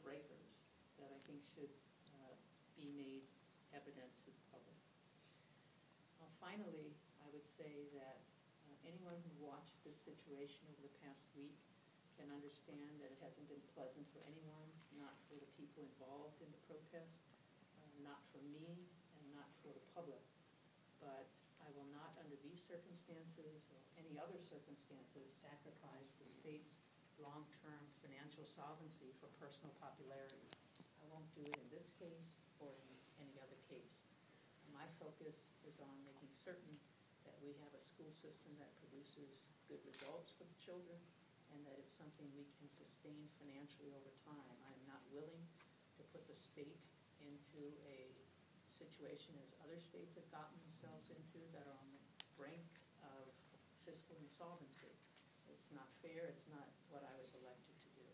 breakers that I think should be made evident to the public. Finally, I would say that anyone who watched this situation over the past week can understand that it hasn't been pleasant for anyone, not for the people involved in the protest, not for me, and not for the public. But I will not, under these circumstances or any other circumstances, sacrifice the state's long-term financial solvency for personal popularity. I won't do it in this case or in any other case. My focus is on making certain that we have a school system that produces good results for the children and that it's something we can sustain financially over time. I am not willing to put the state into a situation as other states have gotten themselves into that are on the brink of fiscal insolvency. It's not fair. It's not what I was elected to do.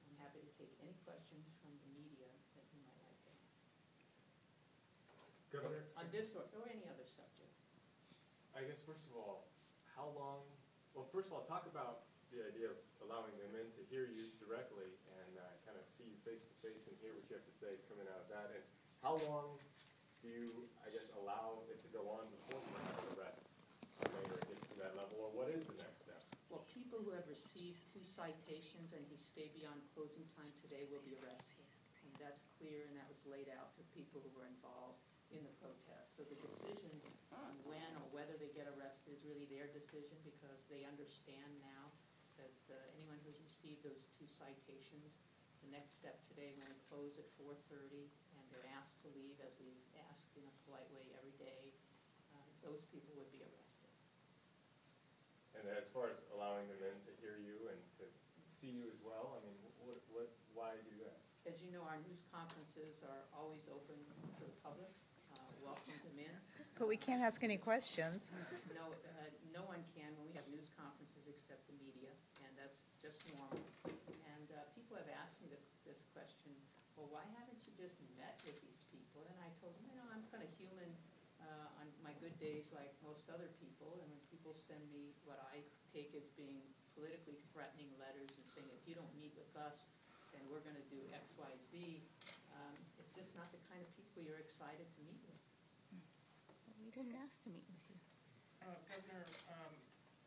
I'm happy to take any questions from the media that you might like to ask. Governor? On this or any other subject. I guess, first of all, how long, well, first of all, talk about the idea of allowing them in to hear you directly and kind of see you face to face and hear what you have to say coming out of that. And how long do you, I guess, allow it to go on before you have arrests later it gets to that level, or what is the next step? Well, people who have received 2 citations and who stay beyond closing time today will be arrested. And that's clear, and that was laid out to people who were involved in the protest. So the decision on when or whether they get arrested is really their decision because they understand now that anyone who's received those 2 citations, the next step today, when we close at 4:30 and they're asked to leave, as we've asked in a polite way every day, those people would be arrested. And as far as allowing them in to hear you and to see you as well, I mean, why do that? As you know, our news conferences are always open to the public. Welcome them in. But we can't ask any questions. No, no one can when we have news conferences except the media, and that's just normal. And people have asked me this question, well, why haven't you just met with these people? And I told them, you know, I'm kind of human on my good days like most other people, and when people send me what I take as being politically threatening letters and saying, if you don't meet with us, then we're going to do X, Y, Z, it's just not the kind of people you're excited to meet with. We didn't ask to meet with you. Governor,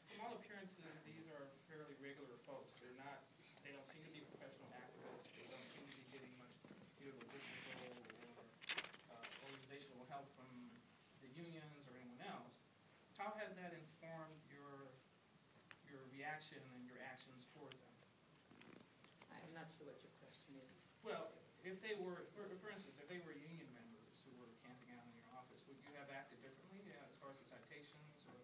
from all appearances, these are fairly regular folks. They don't seem to be professional activists. They don't seem to be getting much either logistical or organizational help from the unions or anyone else. How has that informed your reaction and your actions toward them? I'm not sure what your question is. Well, if they were, for instance, if they were union members who were camping out in your office, would you have acted differently as far as the citations or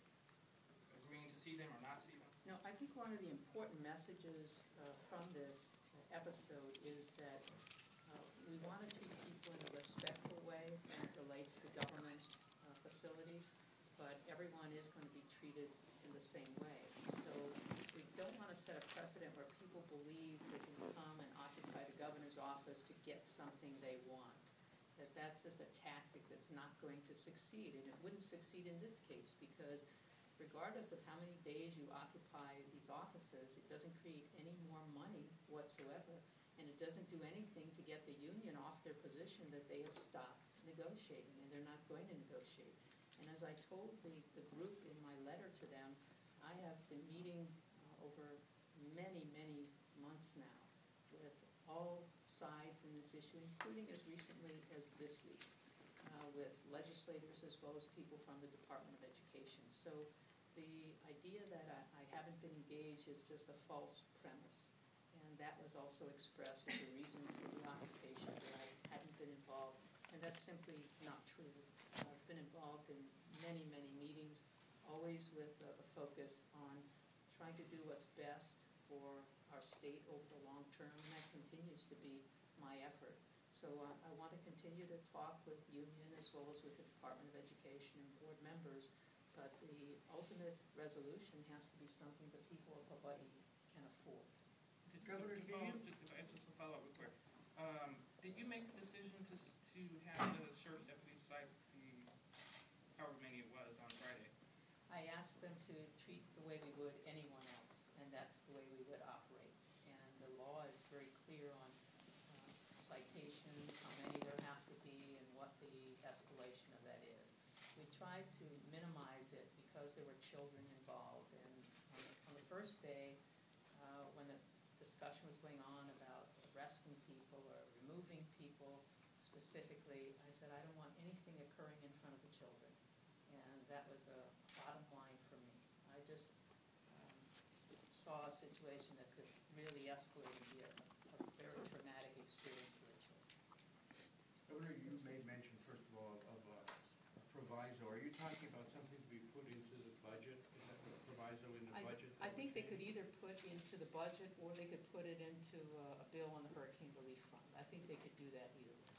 agreeing to see them or not see them? No, I think one of the important messages from this episode is that we want to treat people in a respectful way when it relates to government facilities, but everyone is going to be treated in the same way. So we don't want to set a precedent where people believe they can come and occupy the governor's office to get something they want. That's just a tactic that's not going to succeed, and it wouldn't succeed in this case because regardless of how many days you occupy these offices, it doesn't create any more money whatsoever, and it doesn't do anything to get the union off their position that they have stopped negotiating, and they're not going to negotiate. And as I told the group in my letter to them, I have been meeting over many, many months now with all sides in this issue, including as recently as this week, with legislators as well as people from the Department of Education. So the idea that I haven't been engaged is just a false premise. And that was also expressed as a reason for the occupation, that I hadn't been involved. And that's simply not true. I've been involved in many, many meetings, always with a focus on trying to do what's best for our state over the long term, and that continues to be my effort. So I want to continue to talk with union as well as with the Department of Education and board members, but the ultimate resolution has to be something the people of Hawaii can afford. Governor, just to follow up real quick, did you make the decision to have the sheriff's deputies cite the however many it was on Friday? I asked them to treat the way we would anyone else, and that's the way we would operate. And the law is very clear on citations, how many there have to be, and what the escalation of that is. We tried to minimize it because there were children involved, and on the first day, when the discussion was going on about arresting people or removing people specifically, I said, I don't want anything occurring in front of the children. And that was a bottom line for me. I just saw a situation that could really escalate and be a very traumatic experience for the children. Governor, you made mention, first of all, of a proviso. Are you talking about something to be put into the budget? Is that the proviso in the budget? I think they could either put into the budget or they could put it into a bill on the Hurricane Relief Fund. I think they could do that either way.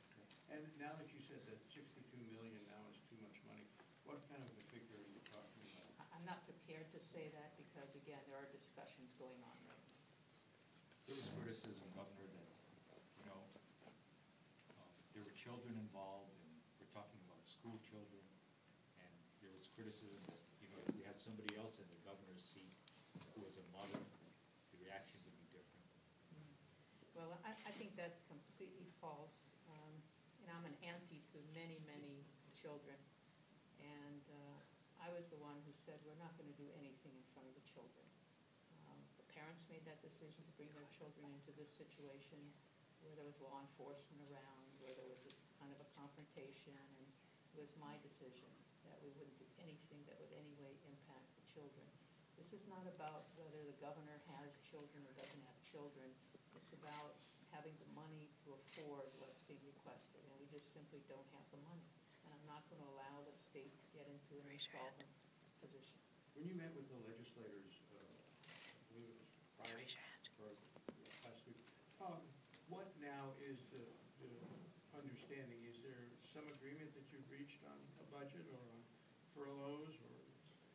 And now that you said that 62 million now is too much money, what kind of a figure are you talking about? I'm not prepared to say that because, again, there are discussions going on right now. There was criticism, Governor, that, there were children involved, and we're talking about school children, and there was criticism that, if we had somebody else in the governor's seat who was a mother, the reaction would be different. Well, I think that's completely false. I'm an auntie to many, many children, and I was the one who said, we're not going to do anything in front of the children. The parents made that decision to bring their children into this situation where there was law enforcement around, where there was this kind of a confrontation, and it was my decision that we wouldn't do anything that would any way impact the children. This is not about whether the governor has children or doesn't have children. It's about having the money to afford what's being requested, and we just simply don't have the money. And I'm not going to allow the state to get into an insolvent position. When you met with the legislators, I believe it was Friday or last week, what now is the understanding? Is there some agreement that you've reached on a budget or on furloughs or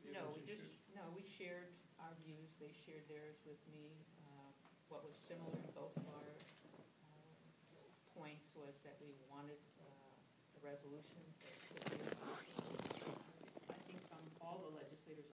any of those issues? We shared our views. They shared theirs with me. What was similar in both of our points was that we wanted a resolution. I think from all the legislators